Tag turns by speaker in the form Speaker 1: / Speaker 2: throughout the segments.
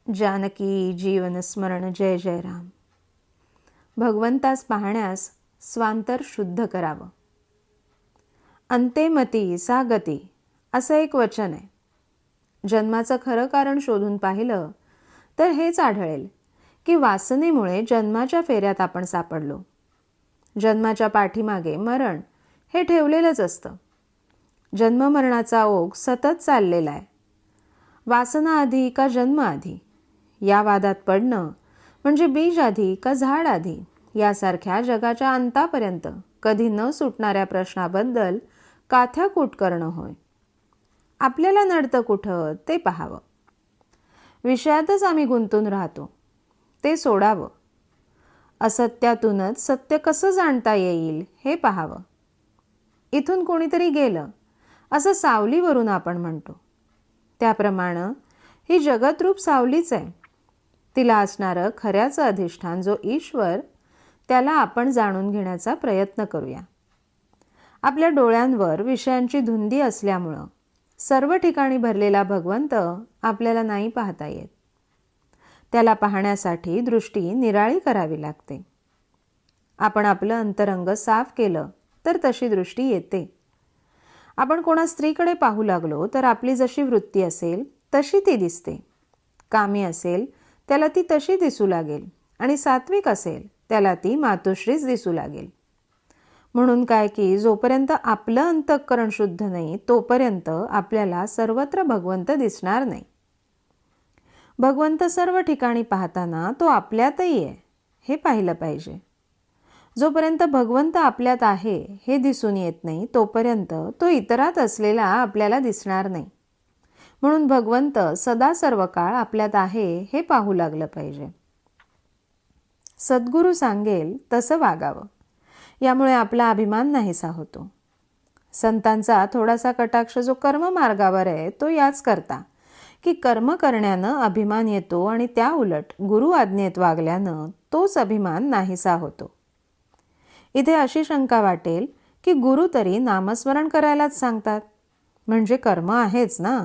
Speaker 1: जानकी जीवनस्मरण जय जय राम. भगवंतास पाहण्यास स्वांतर शुद्ध करावं. अंते मती सा गती असं एक वचन आहे. जन्माचं खरं कारण शोधून पाहिलं तर हेच आढळेल की वासनेमुळे जन्माच्या फेऱ्यात आपण सापडलो. जन्माच्या पाठीमागे मरण हे ठेवलेलंच असतं. जन्ममरणाचा ओघ सतत चाललेला आहे. वासना आधी का जन्म आधी या वादात पडणं म्हणजे बीज आधी का झाड आधी यासारख्या जगाच्या अंतापर्यंत कधी न सुटणाऱ्या प्रश्नाबद्दल काथ्याकूट करणं होय. आपल्याला नडतं कुठं ते पाहावं. विषयातच आम्ही गुंतून राहतो, ते सोडावं. असत्यातूनच सत्य कसं जाणता येईल हे पाहावं. इथून कोणीतरी गेलं असं सावलीवरून आपण म्हणतो, त्याप्रमाणे ही जगतरूप सावलीच आहे. तिला असणारं खऱ्याचं अधिष्ठान जो ईश्वर, त्याला आपण जाणून घेण्याचा प्रयत्न करूया. आपल्या डोळ्यांवर विषयांची धुंदी असल्यामुळं सर्व ठिकाणी भरलेला भगवंत आपल्याला नाही पाहता येत. त्याला पाहण्यासाठी दृष्टी निराळी करावी लागते. आपण आपलं अंतरंग साफ केलं तर तशी दृष्टी येते. आपण कोणा स्त्रीकडे पाहू लागलो तर आपली जशी वृत्ती असेल तशी ती दिसते. कामी असेल त्याला ती तशी दिसू लागेल आणि सात्विक असेल त्याला ती मातोश्रीच दिसू लागेल. म्हणून काय की जोपर्यंत आपलं अंतःकरण शुद्ध नाही तोपर्यंत आपल्याला सर्वत्र भगवंत दिसणार नाही. भगवंत सर्व ठिकाणी पाहताना तो आपल्यातही आहे हे पाहिलं पाहिजे. जोपर्यंत भगवंत आपल्यात आहे हे दिसून येत नाही तोपर्यंत तो इतरात असलेला आपल्याला दिसणार नाही. म्हणून भगवंत सदा सर्व काळ आपल्यात आहे हे पाहू लागलं पाहिजे. सद्गुरू सांगेल तसं वागावं. यामुळे आपला अभिमान नाहीसा होतो. संतांचा थोडासा कटाक्ष जो कर्म मार्गावर आहे तो याच करता की कर्म करण्यानं अभिमान येतो आणि त्या उलट गुरु आज्ञेत वागल्यानं तोच अभिमान नाहीसा होतो. इथे अशी शंका वाटेल की गुरु तरी नामस्मरण करायलाच सांगतात म्हणजे कर्म आहेच ना.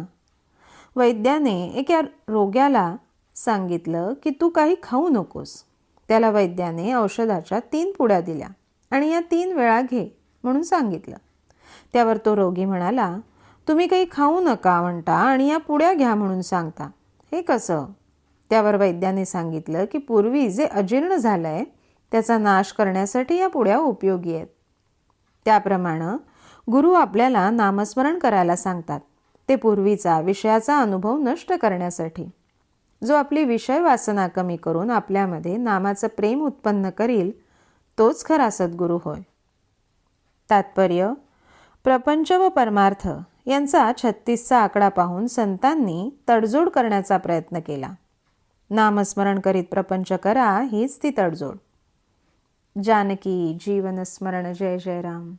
Speaker 1: वैद्याने एका रोग्याला सांगितलं की तू काही खाऊ नकोस. त्याला वैद्याने औषधाच्या 3 पुड्या दिल्या आणि या 3 वेळा घे म्हणून सांगितलं. त्यावर तो रोगी म्हणाला, तुम्ही काही खाऊ नका म्हणता आणि या पुड्या घ्या म्हणून सांगता, हे कसं? त्यावर वैद्याने सांगितलं की पूर्वी जे अजीर्ण झालंय त्याचा नाश करण्यासाठी या पुड्या उपयोगी आहेत. त्याप्रमाणे गुरु आपल्याला नामस्मरण करायला सांगतात ते पूर्वीचा विषयाचा अनुभव नष्ट करण्यासाठी. जो आपली विषय वासना कमी करून आपल्यामध्ये नामाचं प्रेम उत्पन्न करील तोच खरा सद्गुरू होय. तात्पर्य: प्रपंच व परमार्थ यांचा 36चा आकडा पाहून संतांनी तडजोड करण्याचा प्रयत्न केला. नामस्मरण करीत प्रपंच करा हीच ती तडजोड. जानकी जीवनस्मरण जय जय राम.